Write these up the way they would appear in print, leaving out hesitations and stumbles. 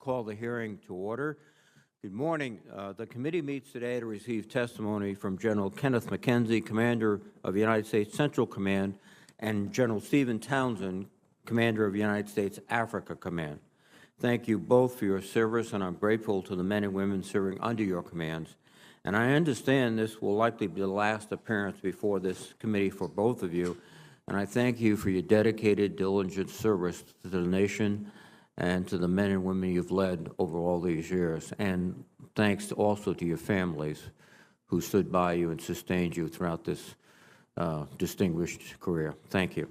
Call the hearing to order. Good morning. The committee meets today to receive testimony from General Kenneth McKenzie, Commander of the United States Central Command, and General Stephen Townsend, Commander of the United States Africa Command. Thank you both for your service, and I'm grateful to the men and women serving under your commands. And I understand this will likely be the last appearance before this committee for both of you, and I thank you for your dedicated, diligent service to the nation and to the men and women you've led over all these years. And thanks also to your families who stood by you and sustained you throughout this distinguished career. Thank you.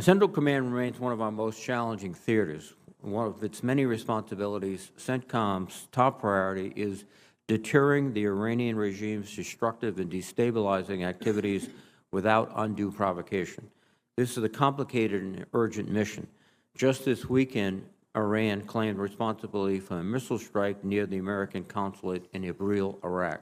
Central Command remains one of our most challenging theaters. One of its many responsibilities, Centcom's top priority is deterring the Iranian regime's destructive and destabilizing activities without undue provocation. This is a complicated and urgent mission. Just this weekend, Iran claimed responsibility for a missile strike near the American consulate in Erbil, Iraq.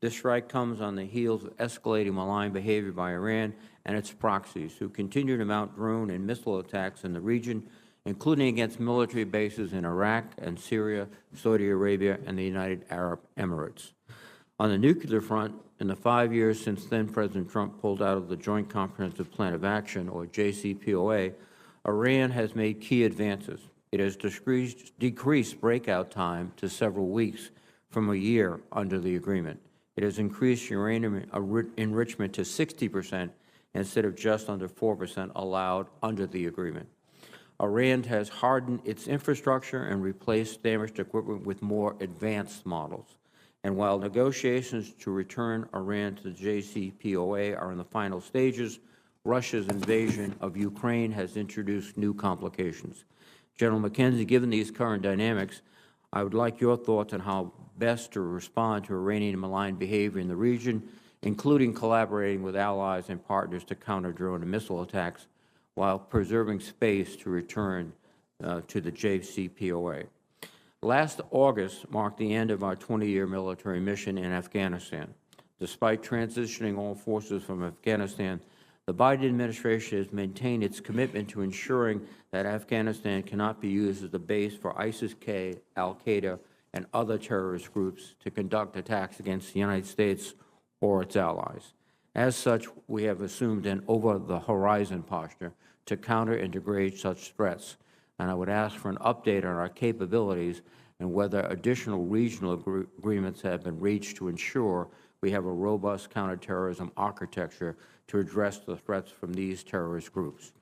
This strike comes on the heels of escalating malign behavior by Iran and its proxies, who continue to mount drone and missile attacks in the region, including against military bases in Iraq and Syria, Saudi Arabia, and the United Arab Emirates. On the nuclear front, in the 5 years since then-President Trump pulled out of the Joint Comprehensive Plan of Action, or JCPOA, Iran has made key advances. It has decreased breakout time to several weeks from a year under the agreement. It has increased uranium enrichment to 60% instead of just under 4% allowed under the agreement. Iran has hardened its infrastructure and replaced damaged equipment with more advanced models. And while negotiations to return Iran to the JCPOA are in the final stages, Russia's invasion of Ukraine has introduced new complications. General McKenzie, given these current dynamics, I would like your thoughts on how best to respond to Iranian malign behavior in the region, including collaborating with allies and partners to counter drone and missile attacks while preserving space to return to the JCPOA. Last August marked the end of our 20-year military mission in Afghanistan. Despite transitioning all forces from Afghanistan, the Biden administration has maintained its commitment to ensuring that Afghanistan cannot be used as a base for ISIS-K, al-Qaeda, and other terrorist groups to conduct attacks against the United States or its allies. As such, we have assumed an over-the-horizon posture to counter and degrade such threats, and I would ask for an update on our capabilities and whether additional regional agreements have been reached to ensure we have a robust counterterrorism architecture to address the threats from these terrorist groups.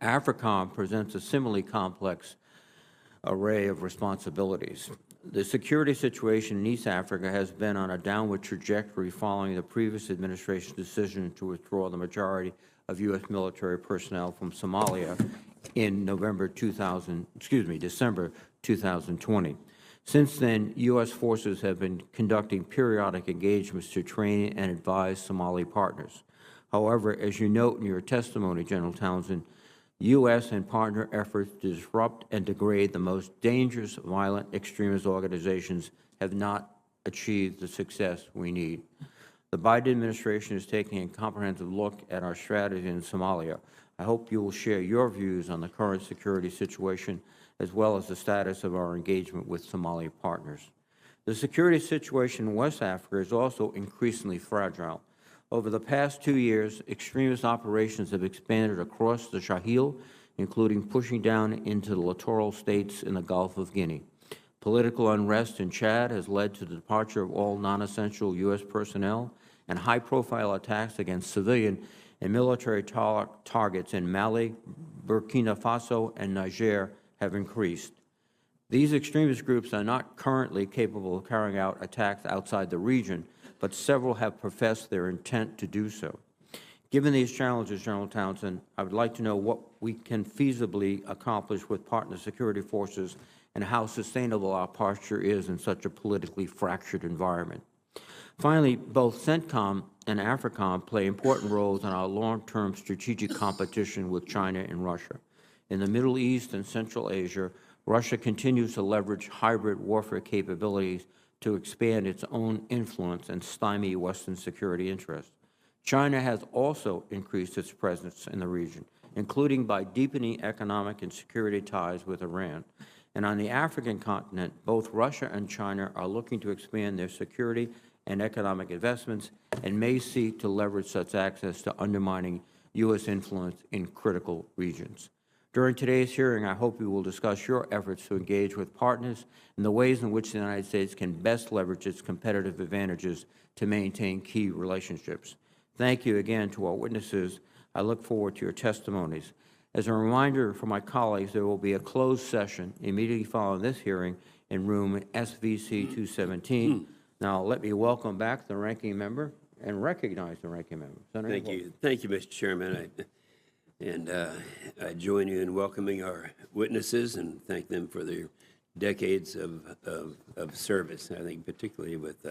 Africom presents a similarly complex array of responsibilities. The security situation in East Africa has been on a downward trajectory following the previous administration's decision to withdraw the majority of U.S. military personnel from Somalia in December 2020. Since then, U.S. forces have been conducting periodic engagements to train and advise Somali partners. However, as you note in your testimony, General Townsend, U.S. and partner efforts to disrupt and degrade the most dangerous violent extremist organizations have not achieved the success we need. The Biden administration is taking a comprehensive look at our strategy in Somalia. I hope you will share your views on the current security situation as well as the status of our engagement with Somali partners. The security situation in West Africa is also increasingly fragile. Over the past 2 years, extremist operations have expanded across the Sahel, including pushing down into the littoral states in the Gulf of Guinea. Political unrest in Chad has led to the departure of all non-essential U.S. personnel, and high-profile attacks against civilian and military targets in Mali, Burkina Faso, and Niger have increased. These extremist groups are not currently capable of carrying out attacks outside the region, but several have professed their intent to do so. Given these challenges, General Townsend, I would like to know what we can feasibly accomplish with partner security forces and how sustainable our posture is in such a politically fractured environment. Finally, both Centcom and Africom play important roles in our long-term strategic competition with China and Russia. In the Middle East and Central Asia, Russia continues to leverage hybrid warfare capabilities to expand its own influence and stymie Western security interests. China has also increased its presence in the region, including by deepening economic and security ties with Iran. And on the African continent, both Russia and China are looking to expand their security and economic investments and may seek to leverage such access to undermining U.S. influence in critical regions. During today's hearing, I hope we will discuss your efforts to engage with partners and the ways in which the United States can best leverage its competitive advantages to maintain key relationships. Thank you again to our witnesses. I look forward to your testimonies. As a reminder for my colleagues, there will be a closed session immediately following this hearing in room SVC 217. Now, let me welcome back the ranking member and recognize the ranking member. Senator Thank you. Thank you, Mr. Chairman. I join you in welcoming our witnesses and thank them for their decades of service. I think particularly with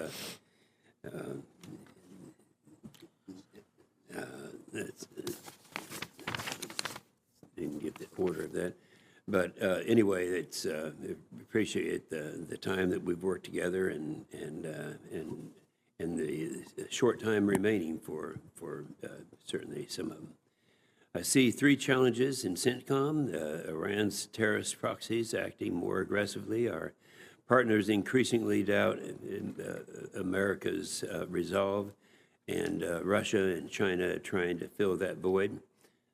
didn't get the order of that, but anyway, it's appreciate the time that we've worked together and the short time remaining for certainly some of them. I see three challenges in Centcom: Iran's terrorist proxies acting more aggressively, our partners increasingly doubt in America's resolve, and Russia and China trying to fill that void.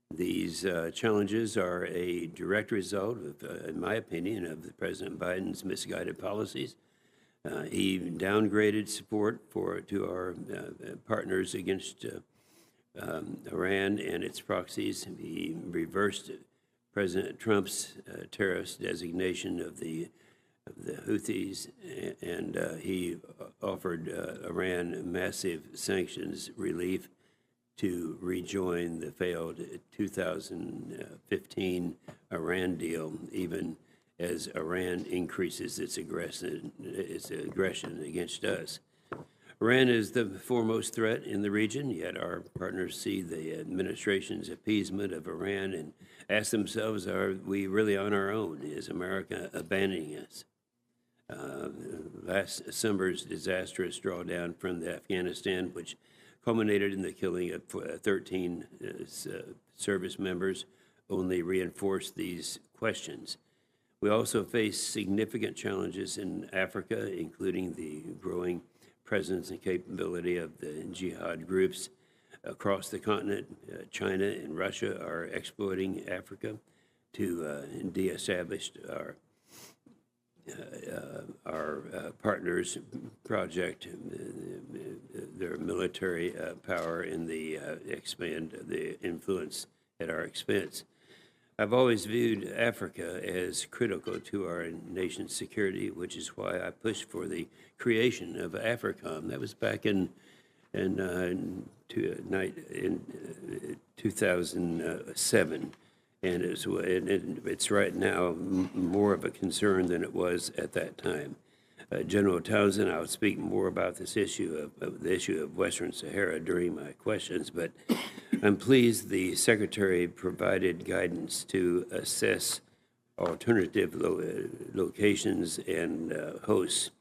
These challenges are a direct result of, in my opinion, of President Biden's misguided policies. He downgraded support to our partners against Iran and its proxies. He reversed President Trump's terrorist designation of the Houthis, and he offered Iran massive sanctions relief to rejoin the failed 2015 Iran deal, even as Iran increases its aggression against us. Iran is the foremost threat in the region, yet our partners see the administration's appeasement of Iran and ask themselves, are we really on our own? Is America abandoning us? Last summer's disastrous drawdown from Afghanistan, which culminated in the killing of 13 service members, only reinforced these questions. We also face significant challenges in Africa, including the growing presence and capability of the jihad groups across the continent. China and Russia are exploiting Africa to de-establish our partners' project, their military power, and expand the influence at our expense. I've always viewed Africa as critical to our nation's security, which is why I pushed for the creation of Africom. That was back in 2007, and it's right now more of a concern than it was at that time. General Townsend, I'll speak more about this issue the issue of Western Sahara during my questions, but I'm pleased the Secretary provided guidance to assess alternative locations and hosts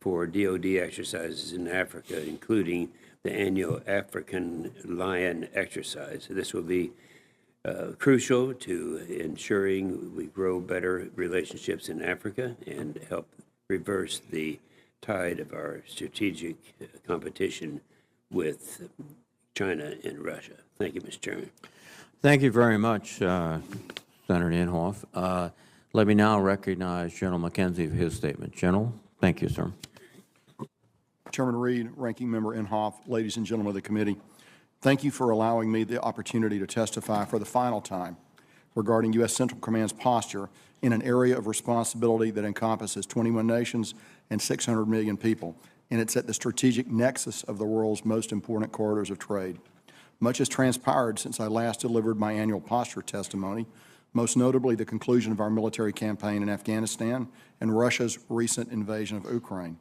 for DoD exercises in Africa, including the annual African Lion exercise. This will be crucial to ensuring we grow better relationships in Africa and help reverse the tide of our strategic competition with China and Russia. Thank you, Mr. Chairman. Thank you very much, Senator Inhofe. Let me now recognize General McKenzie for his statement. General, thank you, sir. Chairman Reed, Ranking Member Inhofe, ladies and gentlemen of the committee, thank you for allowing me the opportunity to testify for the final time regarding U.S. Central Command's posture in an area of responsibility that encompasses 21 nations and 600 million people, and it's at the strategic nexus of the world's most important corridors of trade. Much has transpired since I last delivered my annual posture testimony, most notably the conclusion of our military campaign in Afghanistan and Russia's recent invasion of Ukraine.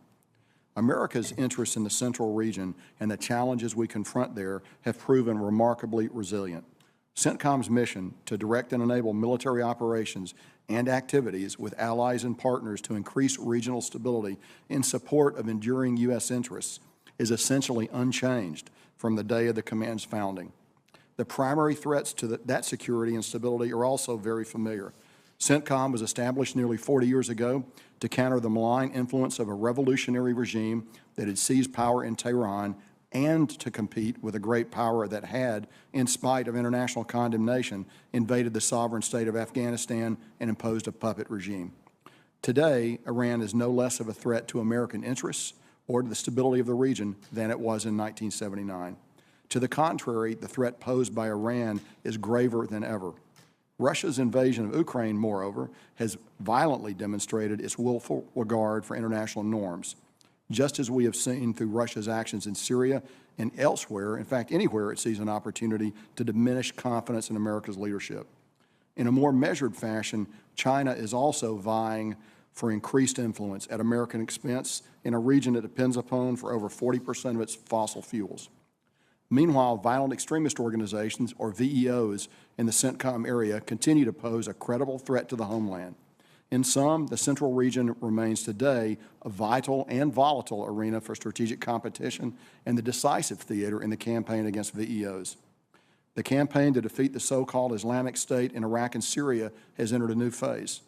America's interests in the central region and the challenges we confront there have proven remarkably resilient. CENTCOM's mission to direct and enable military operations and activities with allies and partners to increase regional stability in support of enduring U.S. interests is essentially unchanged from the day of the command's founding. The primary threats to that security and stability are also very familiar. Centcom was established nearly 40 years ago to counter the malign influence of a revolutionary regime that had seized power in Tehran and to compete with a great power that had, in spite of international condemnation, invaded the sovereign state of Afghanistan and imposed a puppet regime. Today, Iran is no less of a threat to American interests or to the stability of the region than it was in 1979. To the contrary, the threat posed by Iran is graver than ever. Russia's invasion of Ukraine, moreover, has violently demonstrated its willful regard for international norms, just as we have seen through Russia's actions in Syria and elsewhere, in fact, anywhere it sees an opportunity to diminish confidence in America's leadership. In a more measured fashion, China is also vying for increased influence at American expense in a region it depends upon for over 40% of its fossil fuels. Meanwhile, violent extremist organizations, or VEOs, in the Centcom area continue to pose a credible threat to the homeland. In sum, the Central region remains today a vital and volatile arena for strategic competition and the decisive theater in the campaign against VEOs. The campaign to defeat the so-called Islamic State in Iraq and Syria has entered a new phase.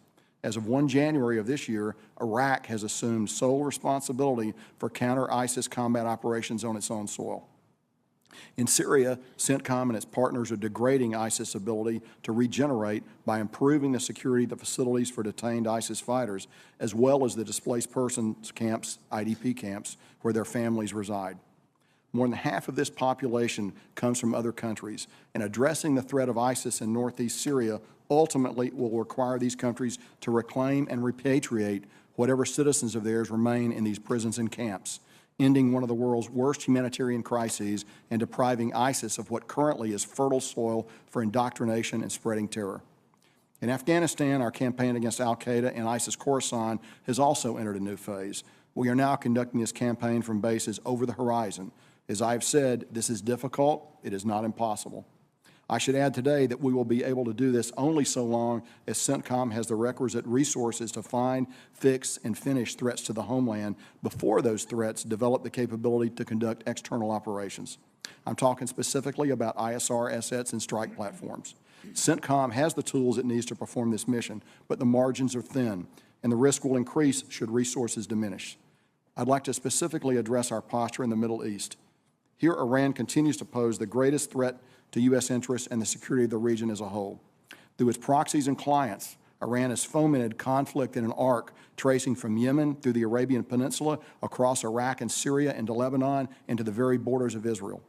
As of 1 January of this year, Iraq has assumed sole responsibility for counter-ISIS combat operations on its own soil. In Syria, Centcom and its partners are degrading ISIS' ability to regenerate by improving the security of the facilities for detained ISIS fighters, as well as the displaced persons camps, IDP camps, where their families reside. More than half of this population comes from other countries, and addressing the threat of ISIS in northeast Syria ultimately will require these countries to reclaim and repatriate whatever citizens of theirs remain in these prisons and camps, ending one of the world's worst humanitarian crises and depriving ISIS of what currently is fertile soil for indoctrination and spreading terror. In Afghanistan, our campaign against al-Qaeda and ISIS-Khorasan has also entered a new phase. We are now conducting this campaign from bases over the horizon. As I have said, this is difficult. It is not impossible. I should add today that we will be able to do this only so long as Centcom has the requisite resources to find, fix, and finish threats to the homeland before those threats develop the capability to conduct external operations. I'm talking specifically about ISR assets and strike platforms. Centcom has the tools it needs to perform this mission, but the margins are thin, and the risk will increase should resources diminish. I'd like to specifically address our posture in the Middle East. Here, Iran continues to pose the greatest threat to U.S. interests and the security of the region as a whole. Through its proxies and clients, Iran has fomented conflict in an arc tracing from Yemen through the Arabian Peninsula, across Iraq and Syria into Lebanon, and to the very borders of Israel.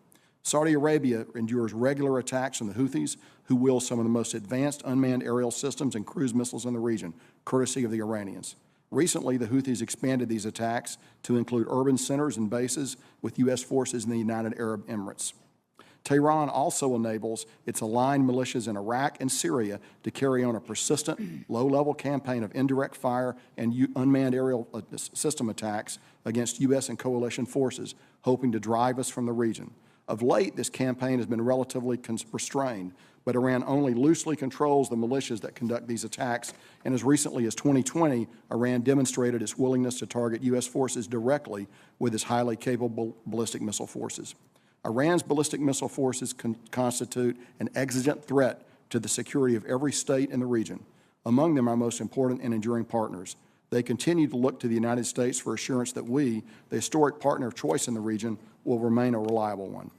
Saudi Arabia endures regular attacks from the Houthis, who wield some of the most advanced unmanned aerial systems and cruise missiles in the region, courtesy of the Iranians. Recently, the Houthis expanded these attacks to include urban centers and bases with U.S. forces in the United Arab Emirates. Tehran also enables its aligned militias in Iraq and Syria to carry on a persistent, low-level campaign of indirect fire and unmanned aerial system attacks against U.S. and coalition forces, hoping to drive us from the region. Of late, this campaign has been relatively restrained, but Iran only loosely controls the militias that conduct these attacks, and as recently as 2020, Iran demonstrated its willingness to target U.S. forces directly with its highly capable ballistic missile forces. Iran's ballistic missile forces constitute an exigent threat to the security of every state in the region. Among them, our most important and enduring partners. They continue to look to the United States for assurance that we, the historic partner of choice in the region, will remain a reliable one.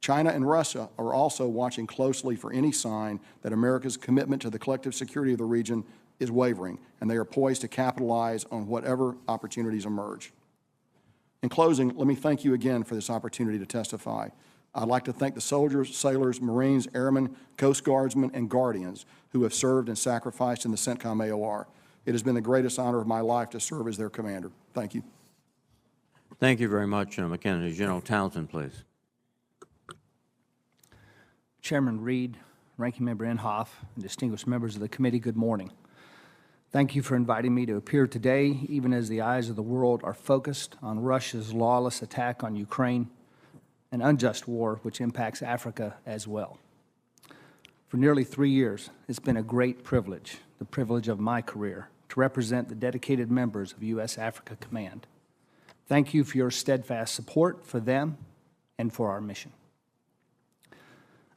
China and Russia are also watching closely for any sign that America's commitment to the collective security of the region is wavering, and they are poised to capitalize on whatever opportunities emerge. In closing, let me thank you again for this opportunity to testify. I'd like to thank the soldiers, sailors, Marines, airmen, Coast Guardsmen, and Guardians who have served and sacrificed in the Centcom AOR. It has been the greatest honor of my life to serve as their commander. Thank you. Thank you very much, General McKenzie. General Townsend, please. Chairman Reed, Ranking Member Inhofe, and distinguished members of the committee, good morning. Thank you for inviting me to appear today, even as the eyes of the world are focused on Russia's lawless attack on Ukraine, an unjust war which impacts Africa as well. For nearly 3 years, it's been a great privilege, the privilege of my career, to represent the dedicated members of U.S. Africa Command. Thank you for your steadfast support for them and for our mission.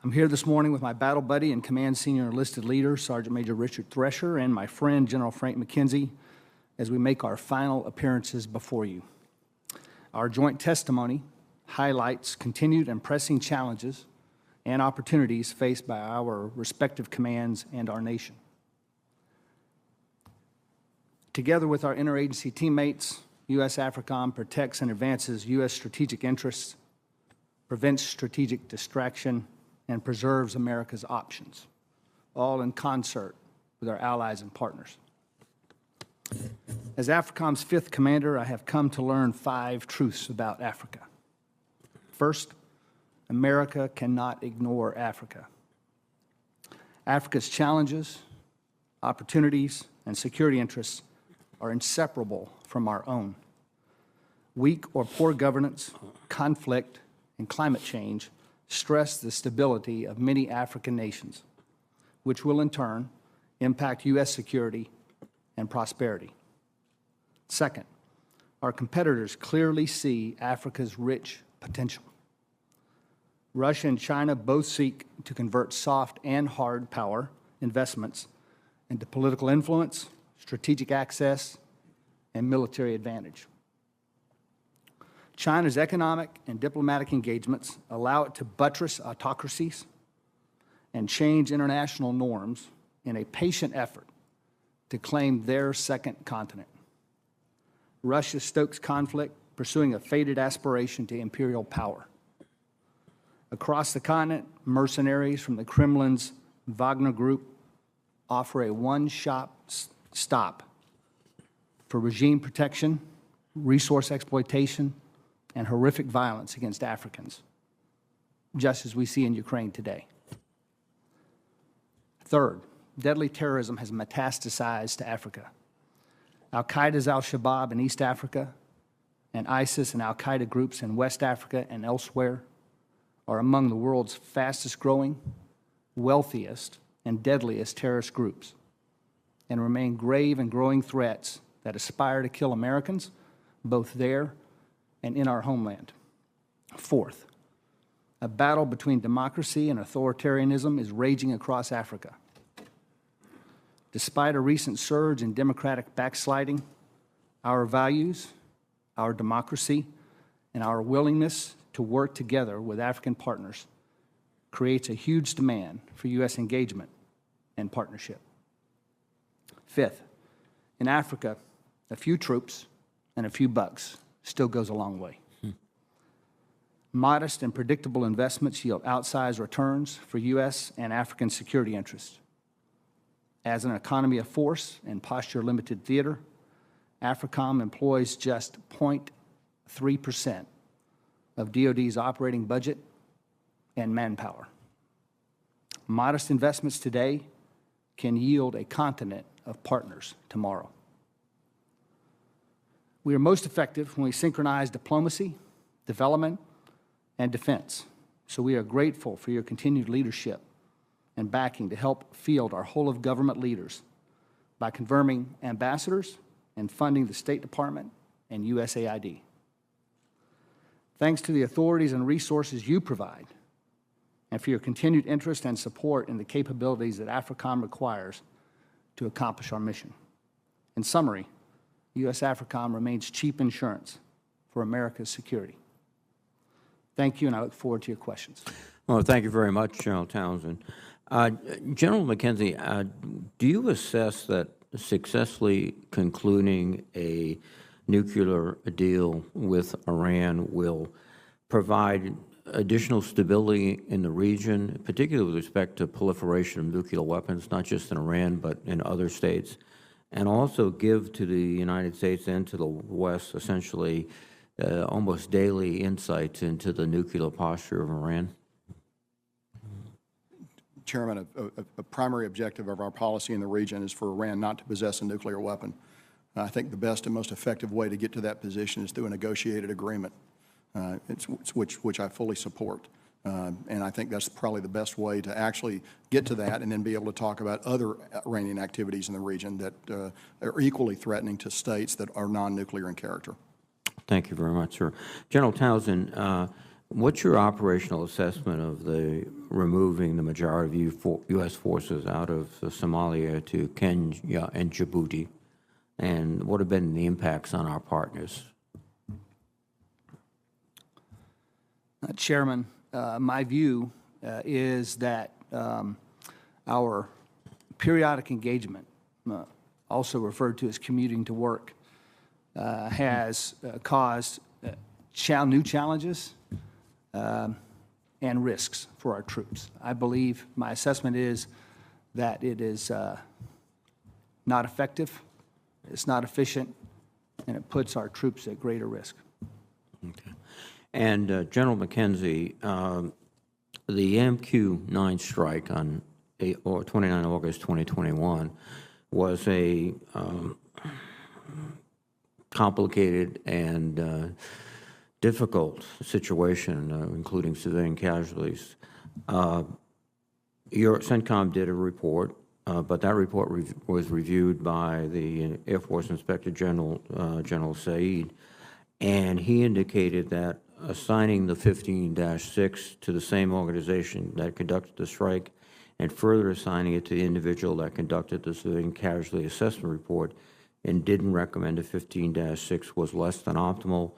I'm here this morning with my battle buddy and command senior enlisted leader, Sergeant Major Richard Thresher, and my friend, General Frank McKenzie, as we make our final appearances before you. Our joint testimony highlights continued and pressing challenges and opportunities faced by our respective commands and our nation. Together with our interagency teammates, U.S. Africom protects and advances U.S. strategic interests, prevents strategic distraction, and preserves America's options, all in concert with our allies and partners. As Africom's 5th commander, I have come to learn 5 truths about Africa. First, America cannot ignore Africa. Africa's challenges, opportunities, and security interests are inseparable from our own. Weak or poor governance, conflict, and climate change stress the stability of many African nations, which will in turn impact U.S. security and prosperity. Second, our competitors clearly see Africa's rich potential. Russia and China both seek to convert soft and hard power investments into political influence, strategic access, and military advantage. China's economic and diplomatic engagements allow it to buttress autocracies and change international norms in a patient effort to claim their second continent. Russia stokes conflict, pursuing a fated aspiration to imperial power. Across the continent, mercenaries from the Kremlin's Wagner Group offer a one-stop stop for regime protection, resource exploitation, and horrific violence against Africans, just as we see in Ukraine today. Third, deadly terrorism has metastasized to Africa. Al-Qaeda's Al-Shabaab in East Africa and ISIS and Al-Qaeda groups in West Africa and elsewhere are among the world's fastest growing, wealthiest, and deadliest terrorist groups, and remain grave and growing threats that aspire to kill Americans, both there and in our homeland. Fourth, a battle between democracy and authoritarianism is raging across Africa. Despite a recent surge in democratic backsliding, our values, our democracy, and our willingness to work together with African partners creates a huge demand for U.S. engagement and partnership. Fifth, in Africa, a few troops and a few bucks still goes a long way. Modest and predictable investments yield outsized returns for U.S. and African security interests. As an economy of force and posture-limited theater, Africom employs just 0.3% of DoD's operating budget and manpower. Modest investments today can yield a continent of partners tomorrow. We are most effective when we synchronize diplomacy, development, and defense. So we are grateful for your continued leadership and backing to help field our whole-of-government leaders by confirming ambassadors and funding the State Department and USAID. Thanks to the authorities and resources you provide, and for your continued interest and support in the capabilities that Africom requires to accomplish our mission. In summary, U.S. Africom remains cheap insurance for America's security. Thank you, and I look forward to your questions. Well, thank you very much, General Townsend. General McKenzie, do you assess that successfully concluding a nuclear deal with Iran will provide additional stability in the region, particularly with respect to proliferation of nuclear weapons, not just in Iran, but in other states, and also give to the United States and to the West essentially almost daily insights into the nuclear posture of Iran? Chairman, a primary objective of our policy in the region is for Iran not to possess a nuclear weapon. I think the best and most effective way to get to that position is through a negotiated agreement, which I fully support. And I think that's probably the best way to actually get to that and then be able to talk about other Iranian activities in the region that are equally threatening to states that are non-nuclear in character. Thank you very much, sir. General Townsend, What's your operational assessment of the removing the majority of U.S. forces out of Somalia to Kenya and Djibouti? And what have been the impacts on our partners? Chairman, my view is that our periodic engagement, also referred to as commuting to work, has caused new challenges and risks for our troops. I believe my assessment is that it is not effective, it's not efficient, and it puts our troops at greater risk. Okay. And General McKenzie, the MQ-9 strike on 29 August 2021 was a complicated and difficult situation, including civilian casualties. Your Centcom did a report, but that report was reviewed by the Air Force Inspector General, General Saeed, and he indicated that assigning the 15-6 to the same organization that conducted the strike and further assigning it to the individual that conducted the civilian casualty assessment report and didn't recommend a 15-6 was less than optimal.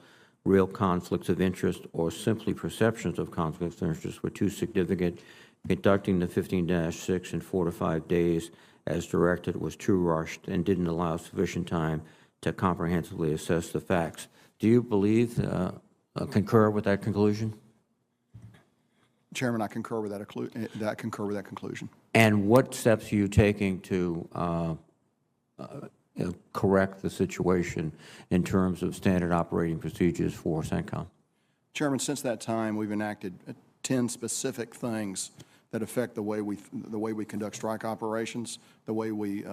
Real conflicts of interest or simply perceptions of conflicts of interest were too significant. Conducting the 15-6 in 4 to 5 days as directed was too rushed and didn't allow sufficient time to comprehensively assess the facts. Do you believe, concur with that conclusion? Chairman, I concur with that conclusion. And what steps are you taking to correct the situation in terms of standard operating procedures for Centcom? Chairman, since that time, we've enacted 10 specific things that affect the way we conduct strike operations, the way we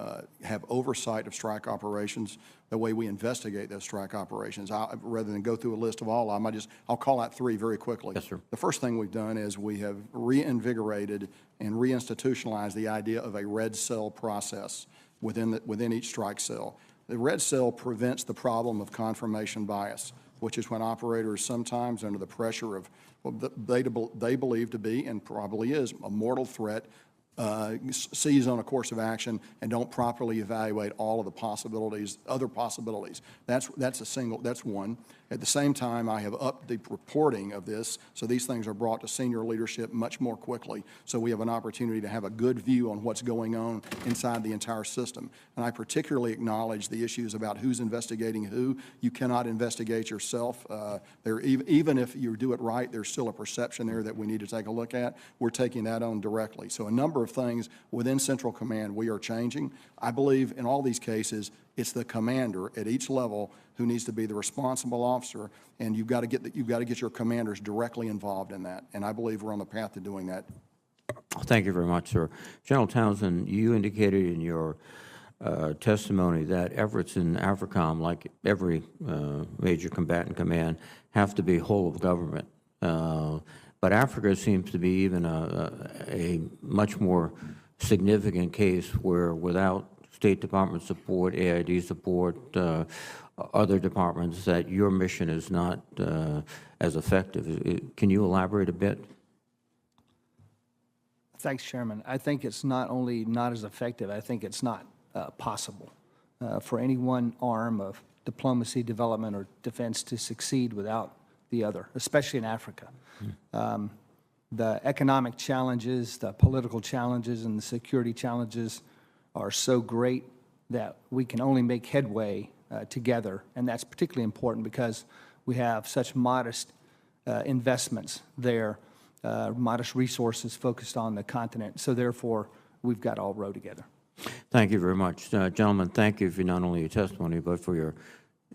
have oversight of strike operations, the way we investigate those strike operations. Rather than go through a list of all of them, I'll call out 3 very quickly. Yes, sir. The first thing we've done is we have reinvigorated and reinstitutionalized the idea of a red cell process within each strike cell. The red cell prevents the problem of confirmation bias, which is when operators sometimes under the pressure of what they believe to be, and probably is, a mortal threat, seize on a course of action and don't properly evaluate all of the possibilities, other possibilities. That's one. At the same time, I have upped the reporting of this, so these things are brought to senior leadership much more quickly, so we have an opportunity to have a good view on what's going on inside the entire system. And I particularly acknowledge the issues about who's investigating who. You cannot investigate yourself. Even if you do it right, there's still a perception there that we need to take a look at. We're taking that on directly. So a number of things within Central Command we are changing. I believe in all these cases, it's the commander at each level who needs to be the responsible officer, and you've got to get your commanders directly involved in that. And I believe we're on the path to doing that. Thank you very much, sir. General Townsend, you indicated in your testimony that efforts in Africom, like every major combatant command, have to be whole of government. But Africa seems to be even a much more significant case where without State Department support, AID support, other departments, that your mission is not as effective. Can you elaborate a bit? Thanks, Chairman. I think it's not only not as effective, I think it's not possible for any one arm of diplomacy, development, or defense to succeed without the other, especially in Africa. The economic challenges, the political challenges, and the security challenges are so great that we can only make headway together, and that's particularly important because we have such modest investments there, modest resources focused on the continent, so therefore we've got to all row together. Thank you very much. Gentlemen, thank you for not only your testimony, but for your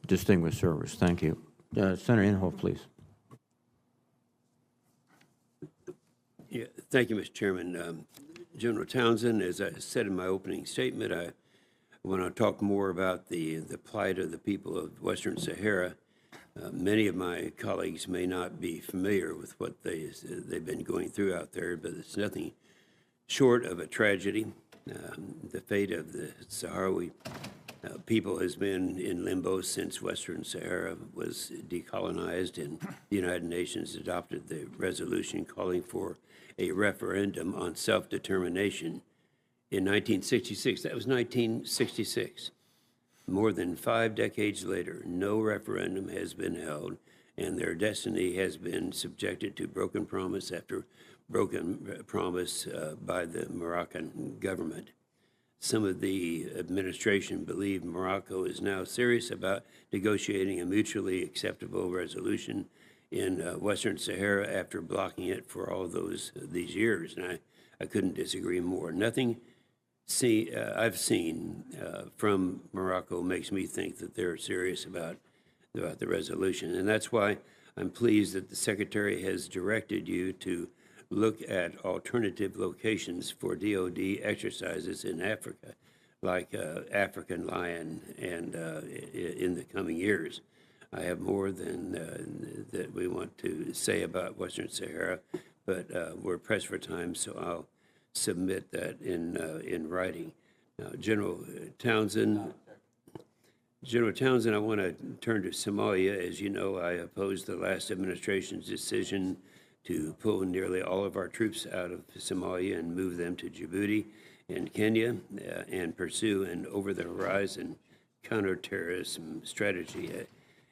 distinguished service. Thank you. Senator Inhofe, please. Yeah, thank you, Mr. Chairman. General Townsend, as I said in my opening statement, I want to talk more about the plight of the people of Western Sahara. Many of my colleagues may not be familiar with what they've been going through out there, but it's nothing short of a tragedy. The fate of the Sahrawi People has been in limbo since Western Sahara was decolonized, and the United Nations adopted the resolution calling for a referendum on self-determination in 1966. That was 1966. More than 5 decades later, no referendum has been held, and their destiny has been subjected to broken promise after broken promise by the Moroccan government. Some of the administration believe Morocco is now serious about negotiating a mutually acceptable resolution in Western Sahara after blocking it for all these years, and I couldn't disagree more. Nothing I've seen from Morocco makes me think that they're serious about the resolution, and that's why I'm pleased that the Secretary has directed you to look at alternative locations for DoD exercises in Africa, like African Lion, and in the coming years. I have more than that we want to say about Western Sahara, but we're pressed for time, so I'll submit that in writing. Now, General Townsend, I want to turn to Somalia. As you know, I opposed the last administration's decision to pull nearly all of our troops out of Somalia and move them to Djibouti and Kenya and pursue an over-the-horizon counterterrorism strategy.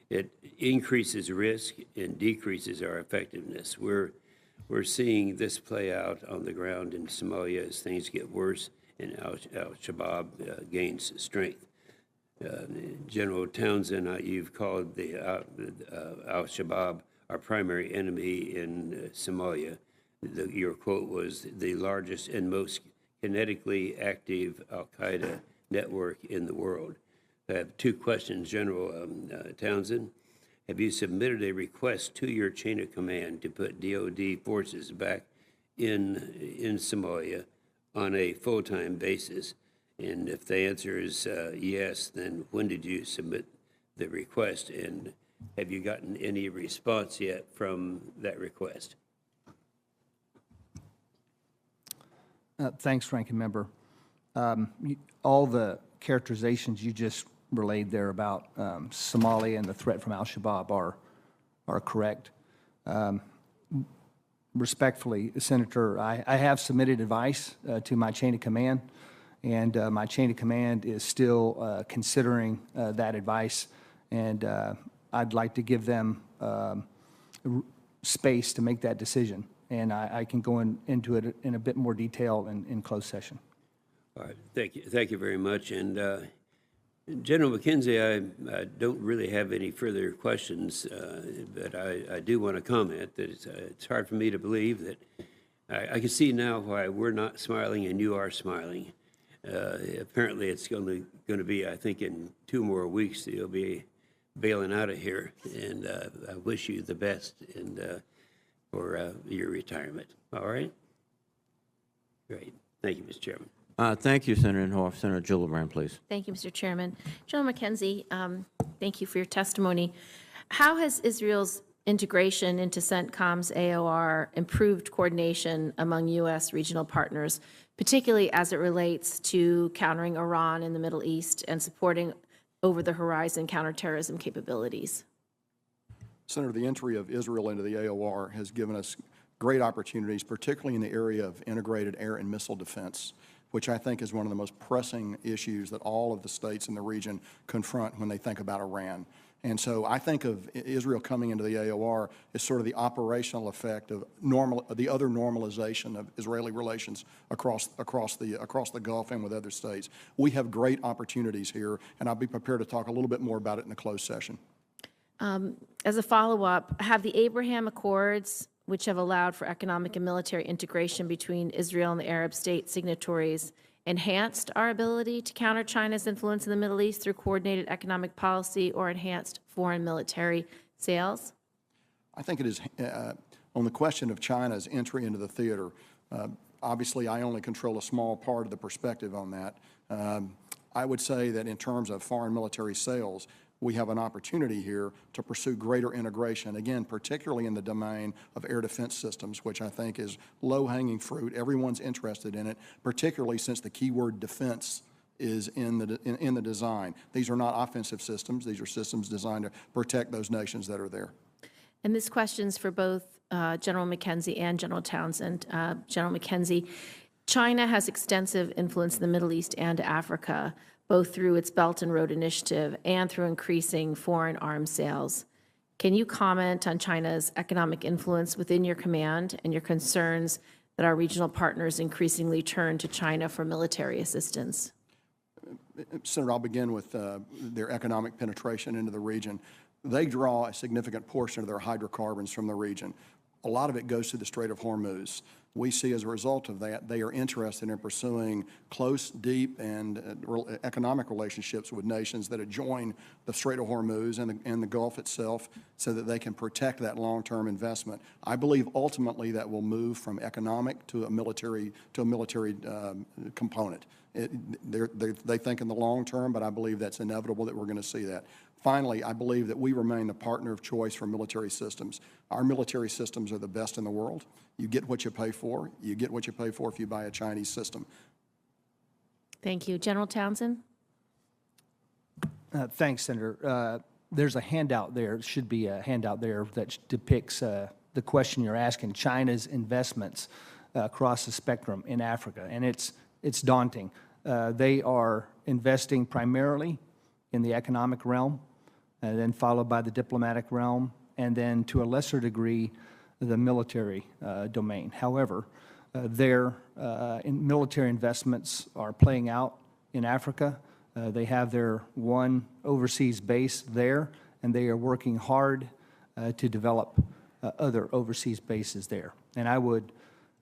It increases risk and decreases our effectiveness. We're seeing this play out on the ground in Somalia as things get worse and al-Shabaab gains strength. General Townsend, you've called the al-Shabaab our primary enemy in Somalia. Your quote was the largest and most kinetically active al-Qaeda network in the world. I have 2 questions, General Townsend. Have you submitted a request to your chain of command to put DoD forces back in Somalia on a full-time basis? And if the answer is yes, then when did you submit the request? And have you gotten any response yet from that request? Thanks, Ranking Member. All the characterizations you just relayed there about Somalia and the threat from al-Shabaab are correct. Respectfully, Senator, I have submitted advice to my chain of command, and my chain of command is still considering that advice, and I'd like to give them space to make that decision, and I can go into it in a bit more detail in closed session. All right, thank you very much. And General McKenzie, I don't really have any further questions, but I do want to comment that it's hard for me to believe that I can see now why we're not smiling and you are smiling. Apparently, it's going to be, I think, in 2 more weeks that you'll be bailing out of here, and I wish you the best for your retirement. All right? Great. Thank you, Mr. Chairman. Thank you, Senator Inhofe. Senator Gillibrand, please. Thank you, Mr. Chairman. General McKenzie, thank you for your testimony. How has Israel's integration into Centcom's AOR improved coordination among U.S. regional partners, particularly as it relates to countering Iran in the Middle East and supporting over-the-horizon counterterrorism capabilities? Senator, the entry of Israel into the AOR has given us great opportunities, particularly in the area of integrated air and missile defense, which I think is one of the most pressing issues that all of the states in the region confront when they think about Iran. And so I think of Israel coming into the AOR as sort of the operational effect of the other normalization of Israeli relations across the Gulf and with other states. We have great opportunities here, and I'll be prepared to talk a little bit more about it in the closed session. As a follow-up, have the Abraham Accords, which have allowed for economic and military integration between Israel and the Arab state signatories, enhanced our ability to counter China's influence in the Middle East through coordinated economic policy or enhanced foreign military sales? I think it is, on the question of China's entry into the theater, obviously I only control a small part of the perspective on that. I would say that in terms of foreign military sales, we have an opportunity here to pursue greater integration, again, particularly in the domain of air defense systems, which I think is low-hanging fruit. Everyone's interested in it, particularly since the keyword defense is in the design. These are not offensive systems. These are systems designed to protect those nations that are there. And this question's for both General McKenzie and General Townsend. General McKenzie, China has extensive influence in the Middle East and Africa, both through its Belt and Road Initiative and through increasing foreign arms sales. Can you comment on China's economic influence within your command and your concerns that our regional partners increasingly turn to China for military assistance? Senator, I'll begin with their economic penetration into the region. They draw a significant portion of their hydrocarbons from the region. A lot of it goes to the Strait of Hormuz. We see as a result of that, they are interested in pursuing close, deep, and economic relationships with nations that adjoin the Strait of Hormuz and the Gulf itself so that they can protect that long-term investment. I believe ultimately that will move from economic to a military component. They think in the long term, but I believe that's inevitable that we're going to see that. Finally, I believe that we remain the partner of choice for military systems. Our military systems are the best in the world. You get what you pay for. You get what you pay for if you buy a Chinese system. Thank you. General Townsend? Thanks, Senator. There's a handout there, should be a handout there that depicts the question you're asking, China's investments across the spectrum in Africa, and it's daunting. They are investing primarily in the economic realm, and then followed by the diplomatic realm, and then to a lesser degree, the military domain. However, their military investments are playing out in Africa. They have their one overseas base there, and they are working hard to develop other overseas bases there. And I would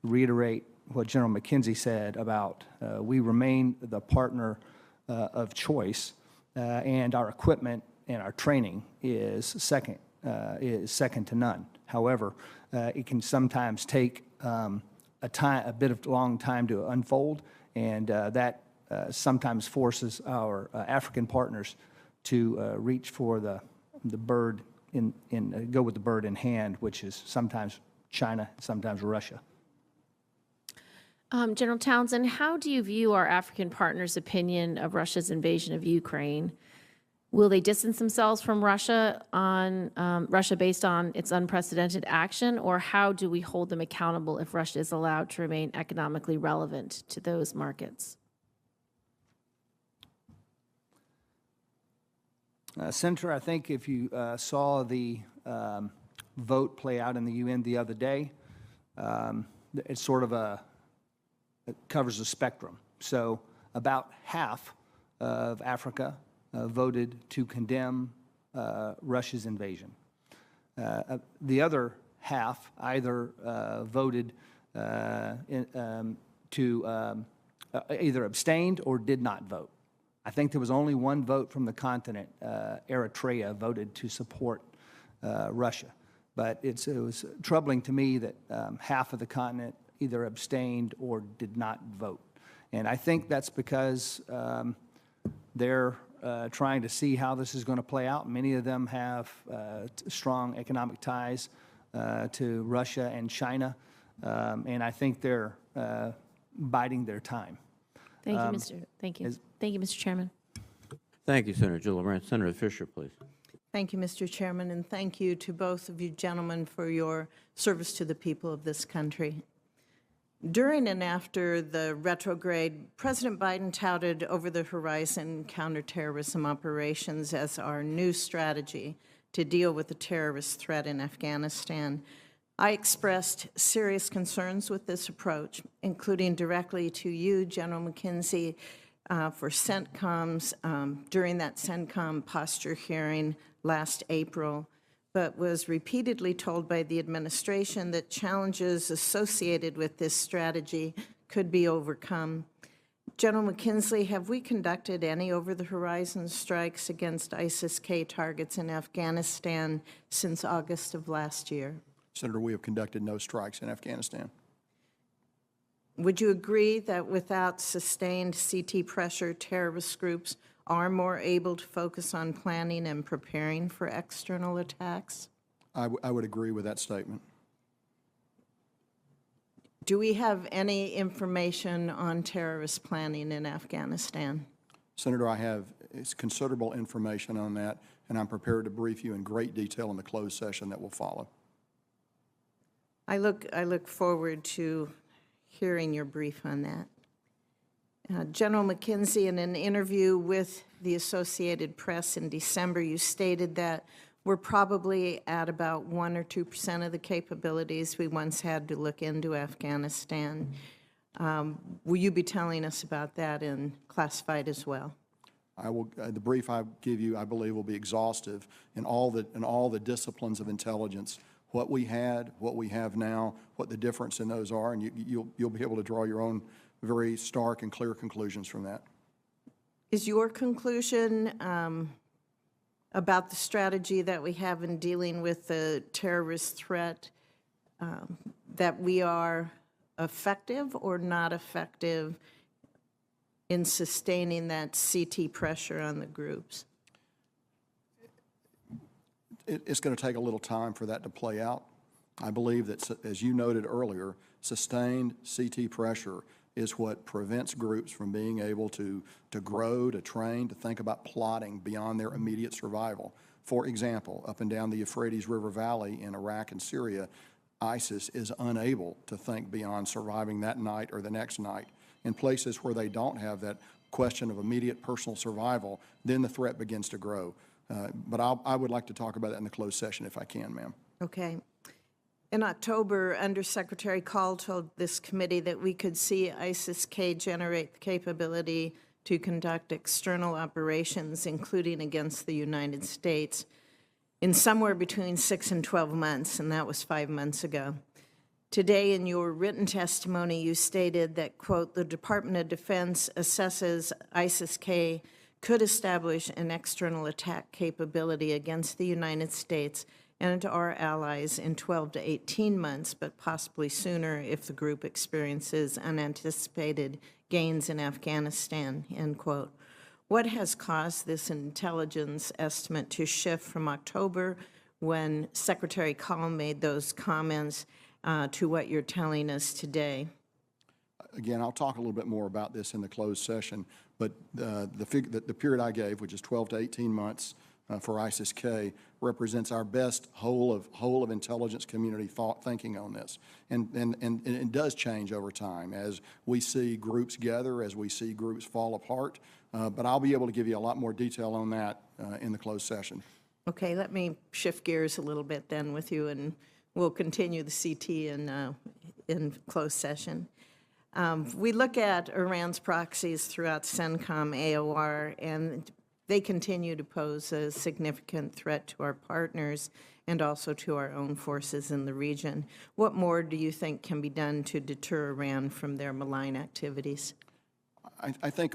reiterate what General McKenzie said about we remain the partner of choice, and our equipment and our training is second to none. However, it can sometimes take a bit of long time to unfold, and that sometimes forces our African partners to reach for the bird go with the bird in hand, which is sometimes China, sometimes Russia. General Townsend, how do you view our African partners' opinion of Russia's invasion of Ukraine? Will they distance themselves from Russia based on its unprecedented action, or how do we hold them accountable if Russia is allowed to remain economically relevant to those markets? Senator, I think if you saw the vote play out in the UN the other day, it's sort of it covers the spectrum. So about half of Africa voted to condemn Russia's invasion. The other half either voted to either abstained or did not vote. I think there was only one vote from the continent. Eritrea voted to support Russia. But it was troubling to me that half of the continent either abstained or did not vote. And I think that's because they're trying to see how this is going to play out. Many of them have strong economic ties to Russia and China, and I think they're biding their time. Thank you, Mr. Chairman. Thank you, Senator Gillibrand. Senator Fisher, please. Thank you, Mr. Chairman, and thank you to both of you gentlemen for your service to the people of this country. During and after the retrograde, President Biden touted over-the-horizon counterterrorism operations as our new strategy to deal with the terrorist threat in Afghanistan. I expressed serious concerns with this approach, including directly to you, General McKenzie, for Centcom's, during that Centcom posture hearing last April, but was repeatedly told by the administration that challenges associated with this strategy could be overcome. General McKenzie, have we conducted any over-the-horizon strikes against ISIS-K targets in Afghanistan since August of last year? Senator, we have conducted no strikes in Afghanistan. Would you agree that without sustained CT pressure, terrorist groups are more able to focus on planning and preparing for external attacks? I would agree with that statement. Do we have any information on terrorist planning in Afghanistan? Senator, I have considerable information on that, and I'm prepared to brief you in great detail in the closed session that will follow. I look forward to hearing your brief on that. General McKenzie, in an interview with the Associated Press in December, you stated that we're probably at about 1 or 2% of the capabilities we once had to look into Afghanistan. Will you be telling us about that in classified as well? I will. The brief I give you, I believe, will be exhaustive in all the disciplines of intelligence. What we had, what we have now, what the difference in those are, and you'll be able to draw your own very stark and clear conclusions from that. Is your conclusion about the strategy that we have in dealing with the terrorist threat that we are effective or not effective in sustaining that CT pressure on the groups? It's going to take a little time for that to play out. I believe that, as you noted earlier, sustained CT pressure is what prevents groups from being able to grow, to train, to think about plotting beyond their immediate survival. For example, up and down the Euphrates River Valley in Iraq and Syria, ISIS is unable to think beyond surviving that night or the next night. In places where they don't have that question of immediate personal survival, then the threat begins to grow. But I would like to talk about that in the closed session if I can, ma'am. Okay. In October, Undersecretary Call told this committee that we could see ISIS-K generate the capability to conduct external operations, including against the United States, in somewhere between 6 and 12 months, and that was 5 months ago. Today, in your written testimony, you stated that, quote, the Department of Defense assesses ISIS-K could establish an external attack capability against the United States and our allies in 12 to 18 months, but possibly sooner if the group experiences unanticipated gains in Afghanistan, end quote. What has caused this intelligence estimate to shift from October, when Secretary Call made those comments, to what you're telling us today? Again, I'll talk a little bit more about this in the closed session, but the period I gave, which is 12 to 18 months for ISIS-K, represents our best whole of intelligence community thinking on this. And it does change over time as we see groups gather, as we see groups fall apart. But I'll be able to give you a lot more detail on that in the closed session. Okay, let me shift gears a little bit then with you, and we'll continue the CT in closed session. We look at Iran's proxies throughout Centcom, AOR, and they continue to pose a significant threat to our partners and also to our own forces in the region. What more do you think can be done to deter Iran from their malign activities? I think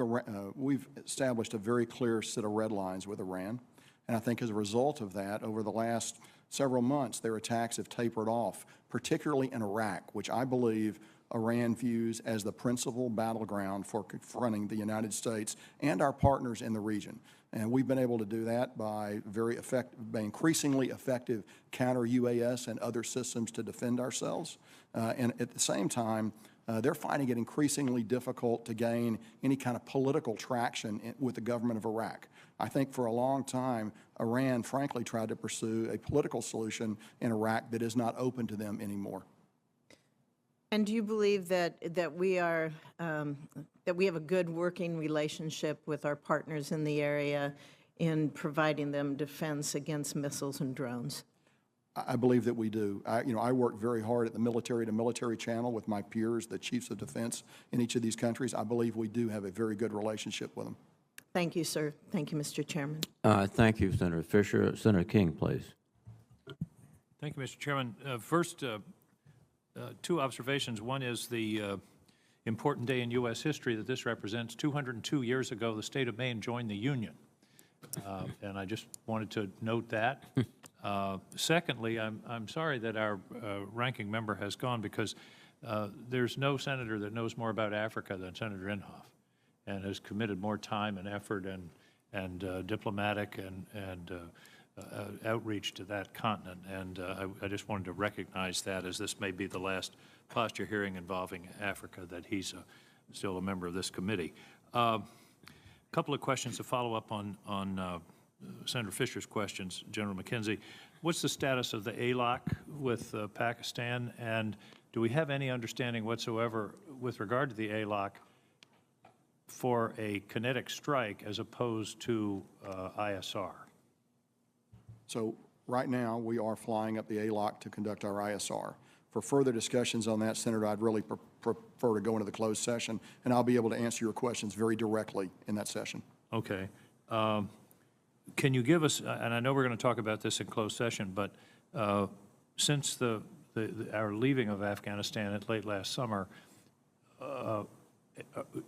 we've established a very clear set of red lines with Iran, and I think as a result of that, over the last several months, their attacks have tapered off, particularly in Iraq, which I believe Iran views as the principal battleground for confronting the United States and our partners in the region. And we've been able to do that by by increasingly effective counter-UAS and other systems to defend ourselves. And at the same time, they're finding it increasingly difficult to gain any kind of political traction with the government of Iraq. I think for a long time, Iran frankly tried to pursue a political solution in Iraq that is not open to them anymore. And do you believe that we have a good working relationship with our partners in the area in providing them defense against missiles and drones? I believe that we do. I work very hard at the military-to-military channel with my peers, the chiefs of defense in each of these countries. I believe we do have a very good relationship with them. Thank you, sir. Thank you, Mr. Chairman. Thank you, Senator Fisher. Senator King, please. Thank you, Mr. Chairman. First, two observations. One is the important day in U.S. history that this represents. 202 years ago, the state of Maine joined the Union, and I just wanted to note that. Secondly, I'm sorry that our ranking member has gone, because there's no senator that knows more about Africa than Senator Inhofe, and has committed more time and effort and diplomatic and outreach to that continent. And I just wanted to recognize that, as this may be the last posture hearing involving Africa, that he's still a member of this committee. couple of questions to follow up on Senator Fisher's questions, General McKenzie. What's the status of the ALOC with Pakistan, and do we have any understanding whatsoever with regard to the ALOC for a kinetic strike as opposed to ISR? So right now, we are flying up the ALOC to conduct our ISR. For further discussions on that, Senator, I'd really prefer to go into the closed session, and I'll be able to answer your questions very directly in that session. Okay. Can you give us, and I know we're going to talk about this in closed session, but since our leaving of Afghanistan late last summer,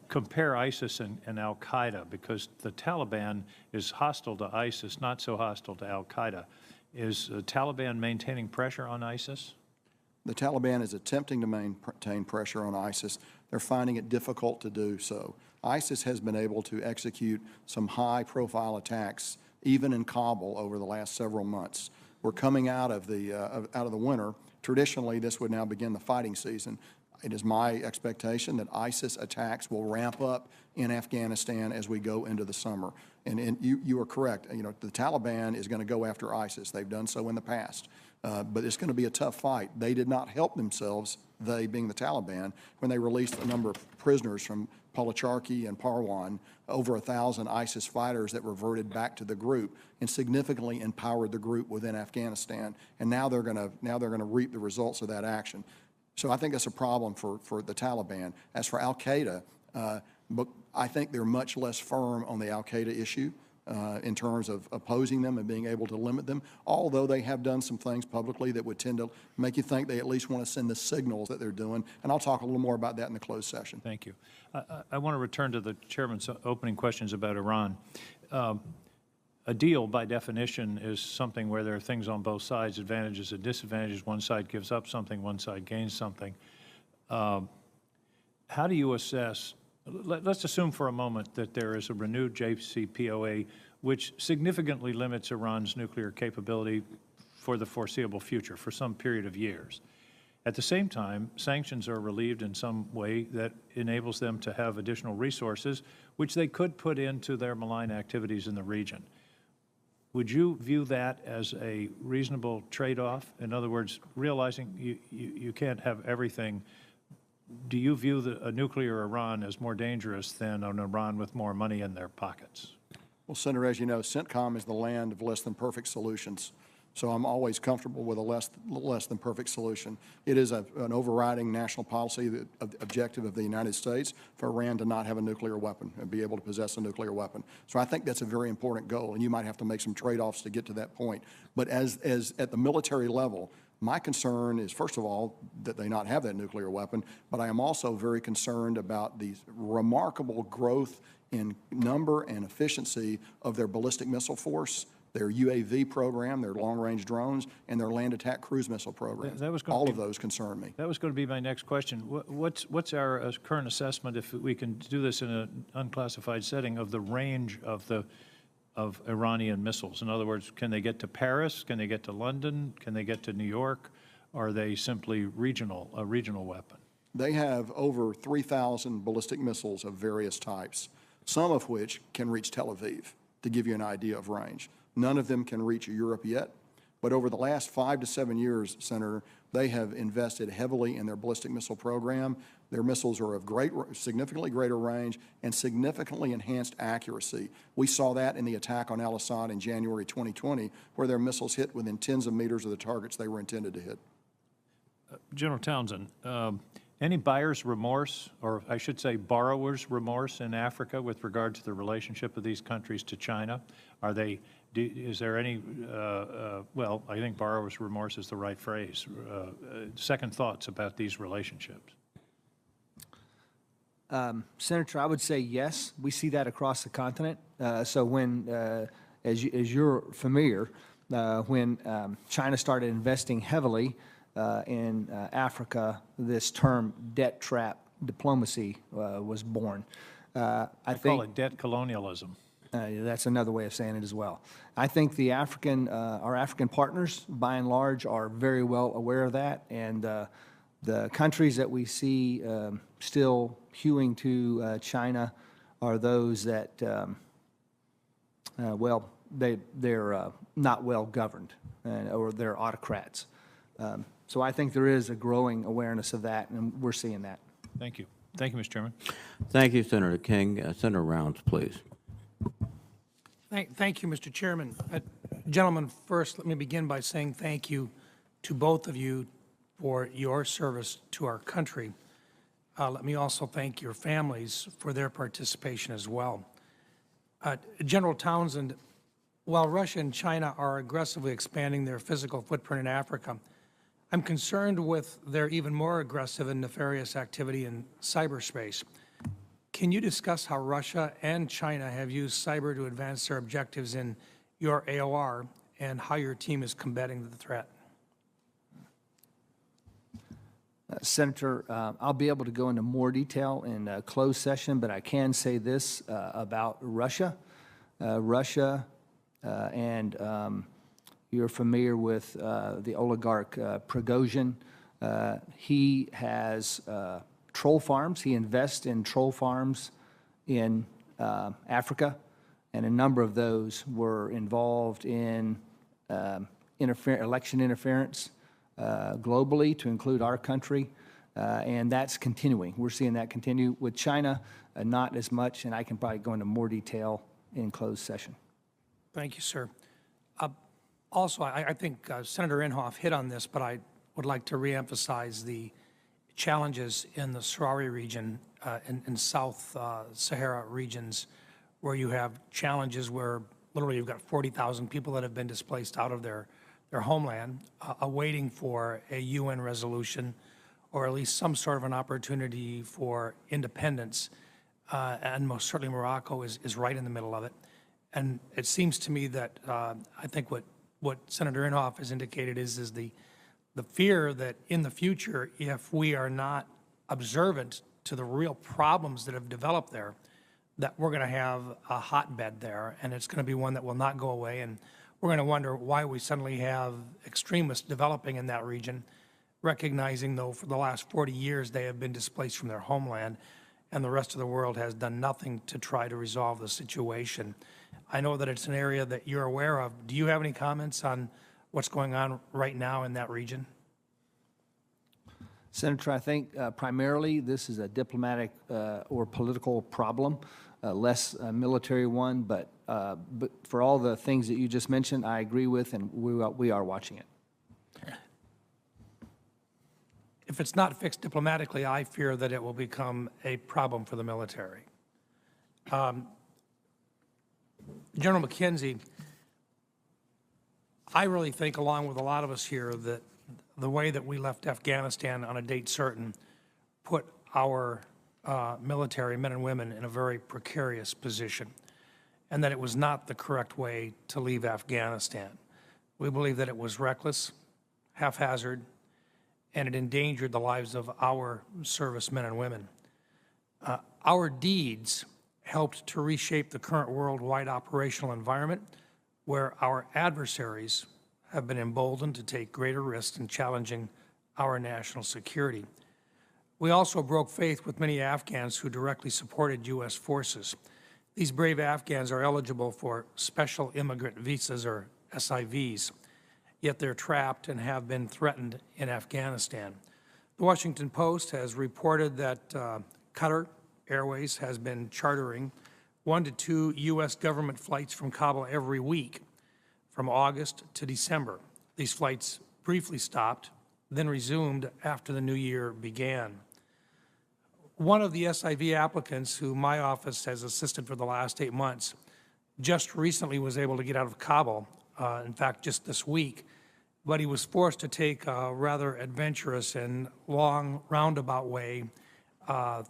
compare ISIS and al-Qaeda, because the Taliban is hostile to ISIS, not so hostile to al-Qaeda. Is the Taliban maintaining pressure on ISIS? The Taliban is attempting to maintain pressure on ISIS. They're finding it difficult to do so. ISIS has been able to execute some high-profile attacks, even in Kabul, over the last several months. We're coming out of the winter. Traditionally, this would now begin the fighting season. It is my expectation that ISIS attacks will ramp up in Afghanistan as we go into the summer. And you are correct. You know, the Taliban is going to go after ISIS. They've done so in the past. But it's going to be a tough fight. They did not help themselves, they being the Taliban, when they released a number of prisoners from Palacharki and Parwan, over 1,000 ISIS fighters that reverted back to the group and significantly empowered the group within Afghanistan. And now they're going to reap the results of that action. So I think that's a problem for the Taliban. As for al-Qaeda, but I think they're much less firm on the al-Qaeda issue in terms of opposing them and being able to limit them, although they have done some things publicly that would tend to make you think they at least want to send the signals that they're doing. And I'll talk a little more about that in the closed session. Thank you. I want to return to the chairman's opening questions about Iran. A deal, by definition, is something where there are things on both sides, advantages and disadvantages. One side gives up something, one side gains something. How do you assess, let's assume for a moment that there is a renewed JCPOA which significantly limits Iran's nuclear capability for the foreseeable future, for some period of years. At the same time, sanctions are relieved in some way that enables them to have additional resources, which they could put into their malign activities in the region. Would you view that as a reasonable trade-off? In other words, realizing you can't have everything, do you view a nuclear Iran as more dangerous than an Iran with more money in their pockets? Well, Senator, as you know, Centcom is the land of less than perfect solutions. So I'm always comfortable with a less than perfect solution. It is an overriding national policy objective of the United States for Iran to not have a nuclear weapon and be able to possess a nuclear weapon. So I think that's a very important goal, and you might have to make some trade-offs to get to that point. But as at the military level, my concern is, first of all, that they not have that nuclear weapon, but I am also very concerned about the remarkable growth in number and efficiency of their ballistic missile force, their UAV program, their long-range drones, and their land attack cruise missile program. All of those concern me. That was going to be my next question. What's our current assessment, if we can do this in an unclassified setting, of the range of Iranian missiles? In other words, can they get to Paris? Can they get to London? Can they get to New York? Or are they simply a regional weapon? They have over 3,000 ballistic missiles of various types, some of which can reach Tel Aviv, to give you an idea of range. None of them can reach Europe yet, but over the last 5 to 7 years, Senator, they have invested heavily in their ballistic missile program. Their missiles are of significantly greater range and significantly enhanced accuracy. We saw that in the attack on al-Assad in January 2020, where their missiles hit within tens of meters of the targets they were intended to hit. General Townsend, any buyer's remorse, or I should say borrower's remorse in Africa with regard to the relationship of these countries to China? Is there any, well, I think borrower's remorse is the right phrase. Second thoughts about these relationships? Senator, I would say yes. We see that across the continent. So when, as you're familiar, when China started investing heavily in Africa, this term debt trap diplomacy was born. I call it debt colonialism. That's another way of saying it as well. I think the our African partners, by and large, are very well aware of that, and the countries that we see still hewing to China are those that, well, they're not well governed, or they're autocrats. So I think there is a growing awareness of that, and we're seeing that. Thank you. Thank you, Mr. Chairman. Thank you, Senator King. Senator Rounds, please. Thank you, Mr. Chairman. Gentlemen, first, let me begin by saying thank you to both of you for your service to our country. Let me also thank your families for their participation as well. General Townsend, while Russia and China are aggressively expanding their physical footprint in Africa, I'm concerned with their even more aggressive and nefarious activity in cyberspace. Can you discuss how Russia and China have used cyber to advance their objectives in your AOR and how your team is combating the threat? Senator, I'll be able to go into more detail in a closed session, but I can say this about Russia. Russia, and you're familiar with the oligarch Prigozhin. He has troll farms. He invests in troll farms in Africa, and a number of those were involved in election interference globally, to include our country, and that's continuing. We're seeing that continue with China, not as much, and I can probably go into more detail in closed session. Thank you, sir. Also, I think Senator Inhofe hit on this, but I would like to reemphasize the challenges in the Sahrawi region, in South Sahara regions, where you have challenges where literally you've got 40,000 people that have been displaced out of their homeland, awaiting for a UN resolution or at least some sort of an opportunity for independence. And most certainly Morocco is right in the middle of it. And it seems to me that I think what Senator Inhofe has indicated is the fear that in the future, if we are not observant to the real problems that have developed there, that we're going to have a hotbed there, and it's going to be one that will not go away. And we're going to wonder why we suddenly have extremists developing in that region, recognizing, though, for the last 40 years they have been displaced from their homeland, and the rest of the world has done nothing to try to resolve the situation. I know that it's an area that you're aware of. Do you have any comments on what's going on right now in that region? Senator, I think primarily this is a diplomatic or political problem, less a military one, but for all the things that you just mentioned, I agree with, and we are watching it. If it's not fixed diplomatically, I fear that it will become a problem for the military. General McKenzie, I really think, along with a lot of us here, that the way that we left Afghanistan on a date certain put our military men and women in a very precarious position, and that it was not the correct way to leave Afghanistan. We believe that it was reckless, haphazard, and it endangered the lives of our servicemen and women. Our deeds helped to reshape the current worldwide operational environment, where our adversaries have been emboldened to take greater risks in challenging our national security. We also broke faith with many Afghans who directly supported U.S. forces. These brave Afghans are eligible for special immigrant visas, or SIVs, yet they're trapped and have been threatened in Afghanistan. The Washington Post has reported that Qatar Airways has been chartering 1 to 2 U.S. government flights from Kabul every week from August to December. These flights briefly stopped, then resumed after the new year began. One of the SIV applicants, who my office has assisted for the last 8 months, just recently was able to get out of Kabul, in fact, just this week, but he was forced to take a rather adventurous and long roundabout way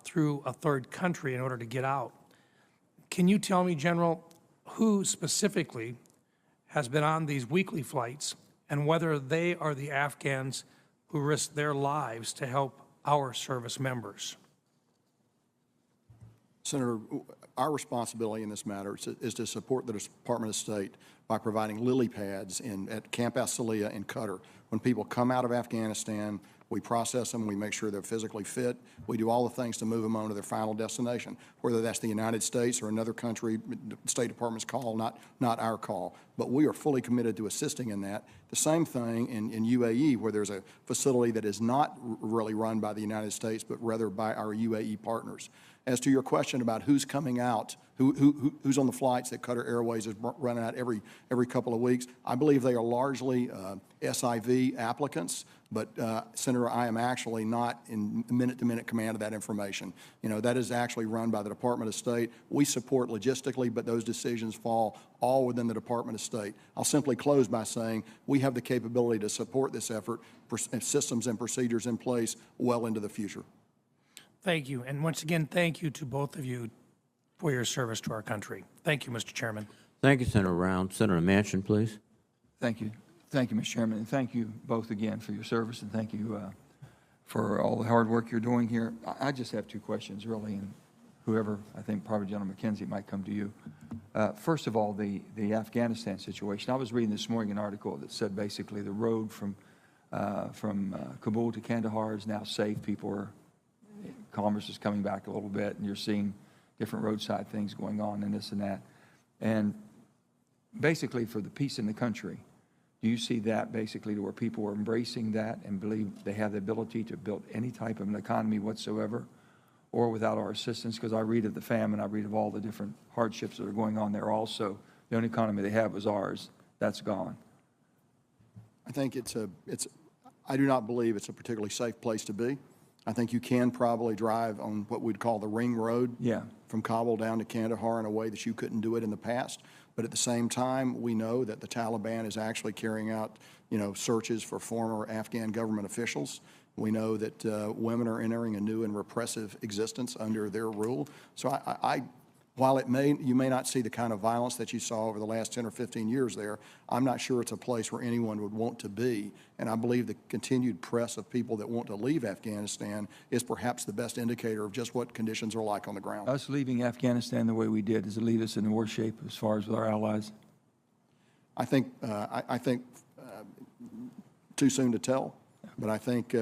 through a third country in order to get out. Can you tell me, General, who specifically has been on these weekly flights and whether they are the Afghans who risk their lives to help our service members? Senator, our responsibility in this matter is to support the Department of State by providing lily pads at Camp Al-Saliyah in Qatar when people come out of Afghanistan We process them, we make sure they're physically fit. We do all the things to move them on to their final destination, whether that's the United States or another country, the State Department's call, not our call. But we are fully committed to assisting in that. The same thing in UAE, where there's a facility that is not really run by the United States, but rather by our UAE partners. As to your question about who's coming out, who's on the flights that Qatar Airways is running out every couple of weeks, I believe they are largely SIV applicants, but Senator, I am actually not in minute-to-minute command of that information. You know, that is actually run by the Department of State. We support logistically, but those decisions fall all within the Department of State. I'll simply close by saying we have the capability to support this effort, systems and procedures in place well into the future. Thank you. And once again, thank you to both of you for your service to our country. Thank you, Mr. Chairman. Thank you, Senator Round. Senator Manchin, please. Thank you. Thank you, Mr. Chairman, and thank you both again for your service, and thank you for all the hard work you're doing here. I just have two questions, really, and whoever, I think probably General McKenzie might come to you. First of all, the Afghanistan situation. I was reading this morning an article that said basically the road from Kabul to Kandahar is now safe. Commerce is coming back a little bit, and you're seeing different roadside things going on and this and that. And basically for the peace in the country, do you see that basically to where people are embracing that and believe they have the ability to build any type of an economy whatsoever, or without our assistance? Because I read of the famine, I read of all the different hardships that are going on there also. The only economy they have was ours. That's gone. I think I do not believe it's a particularly safe place to be. I think you can probably drive on what we'd call the ring road from Kabul down to Kandahar in a way that you couldn't do it in the past. But at the same time, we know that the Taliban is actually carrying out, searches for former Afghan government officials. We know that women are entering a new and repressive existence under their rule. So while you may not see the kind of violence that you saw over the last 10 or 15 years there, I'm not sure it's a place where anyone would want to be. And I believe the continued press of people that want to leave Afghanistan is perhaps the best indicator of just what conditions are like on the ground. Us leaving Afghanistan the way we did, does it leave us in worse shape as far as with our allies? I think too soon to tell, but I think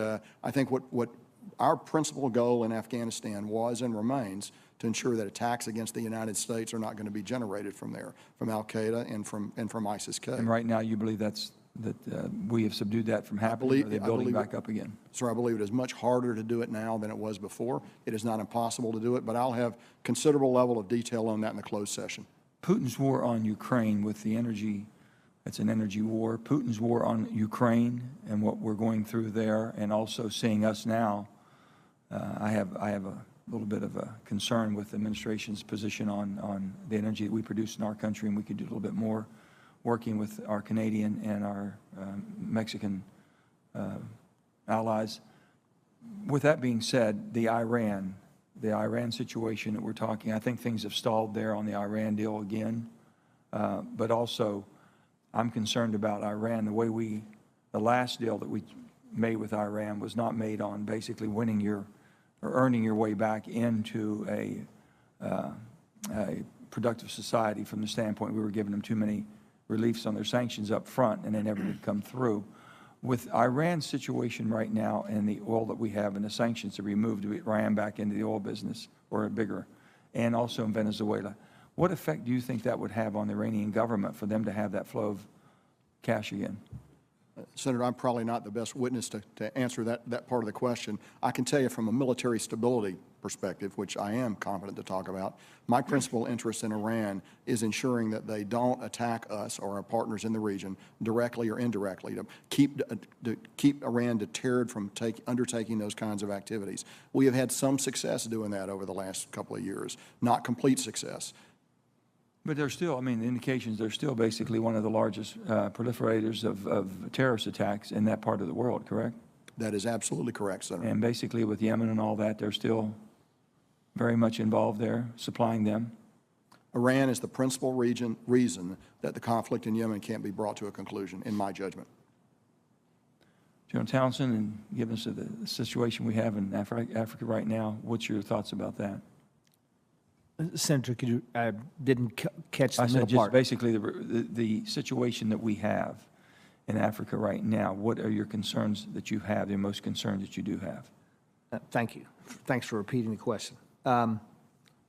what our principal goal in Afghanistan was and remains to ensure that attacks against the United States are not going to be generated from there, from Al-Qaeda and from ISIS-K. And right now you believe that we have subdued that from happening, or are they building back up again? Sir, I believe it is much harder to do it now than it was before. It is not impossible to do it, but I'll have considerable level of detail on that in the closed session. Putin's war on Ukraine with the energy, it's an energy war. Putin's war on Ukraine and what we're going through there, and also seeing us now, I have a little bit of a concern with the administration's position on the energy that we produce in our country, and we could do a little bit more working with our Canadian and our Mexican allies. With that being said, the Iran situation that we're talking, I think things have stalled there on the Iran deal again, but also I'm concerned about Iran. The last deal that we made with Iran was not made on basically winning or earning your way back into a productive society from the standpoint we were giving them too many reliefs on their sanctions up front, and they never did come through. With Iran's situation right now and the oil that we have and the sanctions that we moved Iran back into the oil business, or bigger, and also in Venezuela, what effect do you think that would have on the Iranian government for them to have that flow of cash again? Senator, I'm probably not the best witness to answer that part of the question. I can tell you from a military stability perspective, which I am competent to talk about, my principal interest in Iran is ensuring that they don't attack us or our partners in the region directly or indirectly, to keep Iran deterred from undertaking those kinds of activities. We have had some success doing that over the last couple of years, not complete success. But they're still, the indications, they're still basically one of the largest proliferators of terrorist attacks in that part of the world, correct? That is absolutely correct, Senator. And basically with Yemen and all that, they're still very much involved there, supplying them. Iran is the principal reason that the conflict in Yemen can't be brought to a conclusion, in my judgment. General Townsend, and given us the situation we have in Africa right now, what's your thoughts about that? Senator, could you, I didn't catch the I middle said just part. basically the situation that we have in Africa right now. What are your concerns that you have, the most concerns that you do have? Thank you. Thanks for repeating the question.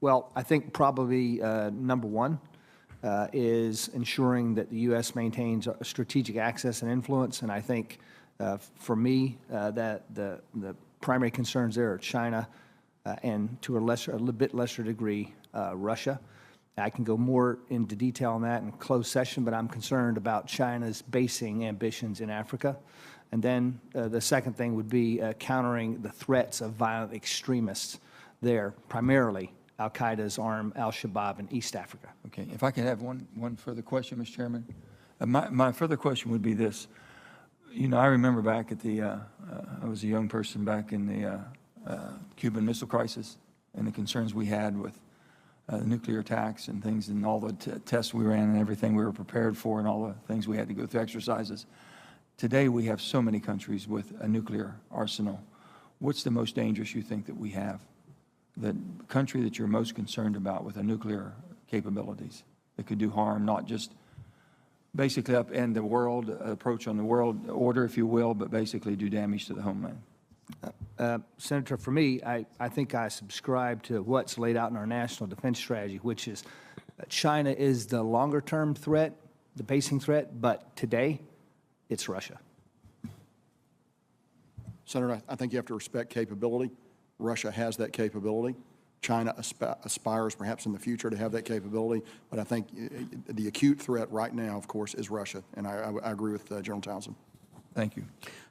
Well, I think probably number one is ensuring that the U.S. maintains a strategic access and influence. And I think for me, that the primary concerns there are China and to a little bit lesser degree, Russia. I can go more into detail on that in closed session, but I'm concerned about China's basing ambitions in Africa. And then the second thing would be countering the threats of violent extremists there, primarily Al-Qaeda's arm, Al-Shabaab in East Africa. Okay, if I could have one further question, Mr. Chairman. My further question would be this. You know, I remember back at the, I was a young person back in the Cuban Missile Crisis and the concerns we had with nuclear attacks and things and all the tests we ran and everything we were prepared for and all the things we had to go through, exercises. Today we have so many countries with a nuclear arsenal. What's the most dangerous you think that we have? The country that you're most concerned about with a nuclear capabilities that could do harm, not just basically upend the world, approach on the world order, if you will, but basically do damage to the homeland? Senator, for me, I think I subscribe to what's laid out in our national defense strategy, which is China is the longer-term threat, the basing threat, but today it's Russia. Senator, I think you have to respect capability. Russia has that capability. China aspires perhaps in the future to have that capability, but I think the acute threat right now, of course, is Russia, and I agree with General Townsend. Thank you.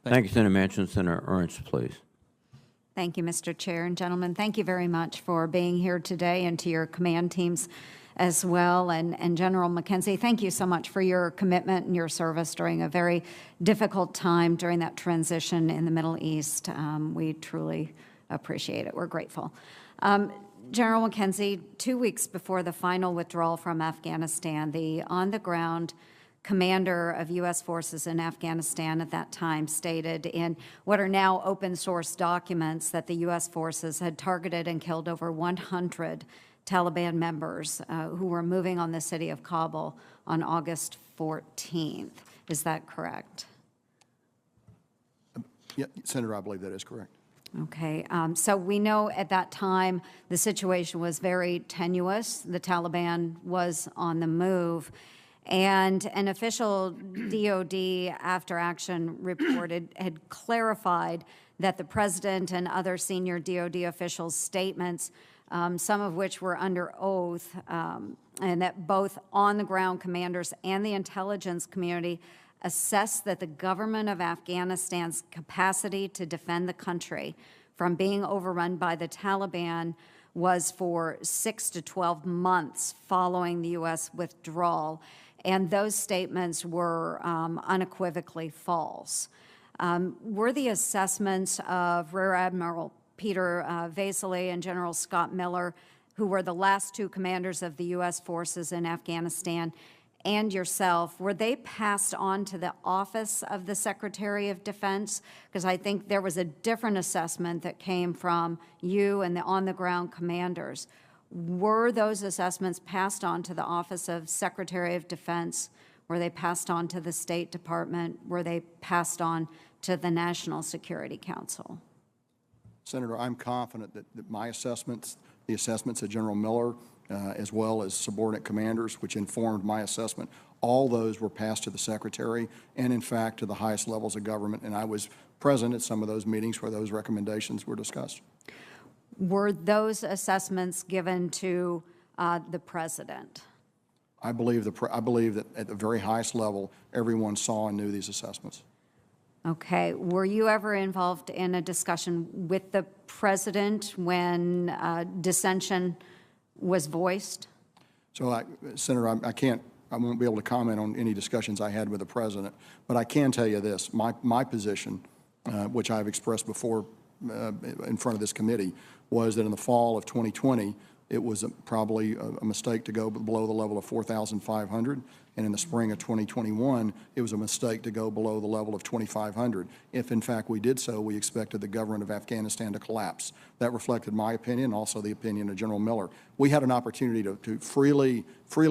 Thank you, Senator Manchin. Senator Ernst, please. Thank you, Mr. Chair. And gentlemen, thank you very much for being here today, and to your command teams as well. And General McKenzie, thank you so much for your commitment and your service during a very difficult time during that transition in the Middle East. We truly appreciate it. We're grateful. General McKenzie, 2 weeks before the final withdrawal from Afghanistan, the on-the-ground commander of U.S. forces in Afghanistan at that time stated in what are now open source documents that the U.S. forces had targeted and killed over 100 Taliban members who were moving on the city of Kabul on August 14th. Is that correct? Yeah, Senator, I believe that is correct. Okay, so we know at that time the situation was very tenuous. The Taliban was on the move. And an official DOD after action reported had clarified that the president and other senior DOD officials' statements, some of which were under oath, and that both on-the-ground commanders and the intelligence community assessed that the government of Afghanistan's capacity to defend the country from being overrun by the Taliban was for 6 to 12 months following the U.S. withdrawal. And those statements were unequivocally false. Were the assessments of Rear Admiral Peter Vasily and General Scott Miller, who were the last two commanders of the U.S. forces in Afghanistan, and yourself, were they passed on to the Office of the Secretary of Defense? Because I think there was a different assessment that came from you and the on-the-ground commanders. Were those assessments passed on to the Office of Secretary of Defense? Were they passed on to the State Department? Were they passed on to the National Security Council? Senator, I'm confident that my assessments, the assessments of General Miller, as well as subordinate commanders, which informed my assessment, all those were passed to the Secretary and, in fact, to the highest levels of government. And I was present at some of those meetings where those recommendations were discussed. Were those assessments given to the President? I believe that at the very highest level, everyone saw and knew these assessments. Okay. Were you ever involved in a discussion with the President when dissension was voiced? So, Senator, I won't be able to comment on any discussions I had with the President, but I can tell you this. My position, which I've expressed before in front of this committee, was that in the fall of 2020, it was probably a mistake to go below the level of 4,500, and in the spring of 2021, it was a mistake to go below the level of 2,500. If, in fact, we did so, we expected the government of Afghanistan to collapse. That reflected my opinion, and also the opinion of General Miller. We had an opportunity to freely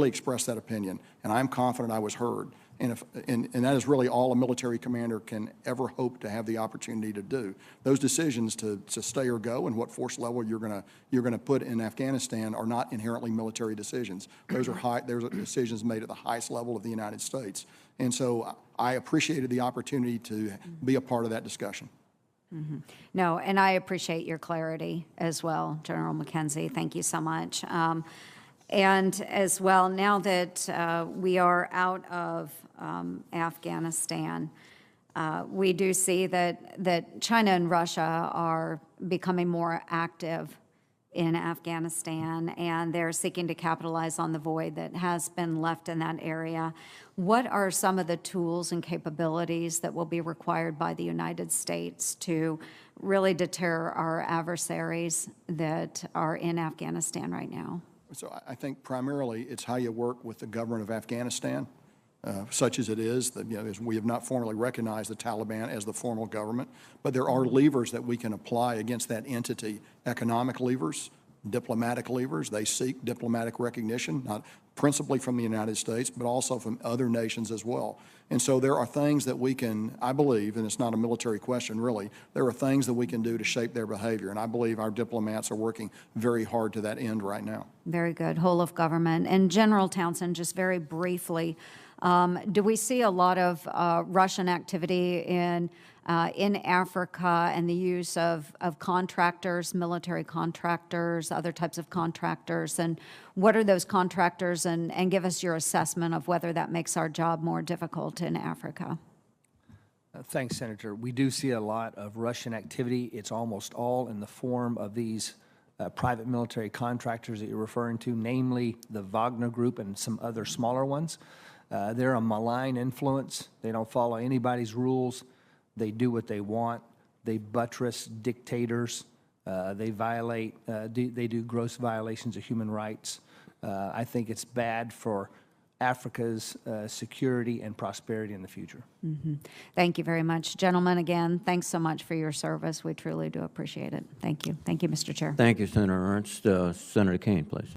express that opinion, and I'm confident I was heard. And that is really all a military commander can ever hope to have the opportunity to do. Those decisions to stay or go and what force level you're going to put in Afghanistan are not inherently military decisions. Those are decisions made at the highest level of the United States. And so I appreciated the opportunity to be a part of that discussion. No, and I appreciate your clarity as well, General McKenzie. Thank you so much. And as well, now that we are out of Afghanistan, we do see that China and Russia are becoming more active in Afghanistan, and they're seeking to capitalize on the void that has been left in that area. What are some of the tools and capabilities that will be required by the United States to really deter our adversaries that are in Afghanistan right now? So I think primarily it's how you work with the government of Afghanistan, such as it is. We have not formally recognized the Taliban as the formal government, but there are levers that we can apply against that entity, economic levers, diplomatic levers. They seek diplomatic recognition, not principally from the United States, but also from other nations as well. And so there are things that we can, I believe, and it's not a military question really, there are things that we can do to shape their behavior. And I believe our diplomats are working very hard to that end right now. Very good. Whole of government. And General Townsend, just very briefly, do we see a lot of Russian activity in Africa and the use of contractors, military contractors, other types of contractors? And what are those contractors? And give us your assessment of whether that makes our job more difficult in Africa. Thanks, Senator. We do see a lot of Russian activity. It's almost all in the form of these private military contractors that you're referring to, namely the Wagner Group and some other smaller ones. They're a malign influence. They don't follow anybody's rules. They do what they want. They buttress dictators. They do gross violations of human rights. I think it's bad for Africa's security and prosperity in the future. Thank you very much. Gentlemen, again, thanks so much for your service. We truly do appreciate it. Thank you. Thank you, Mr. Chair. Thank you, Senator Ernst. Senator Kane, please.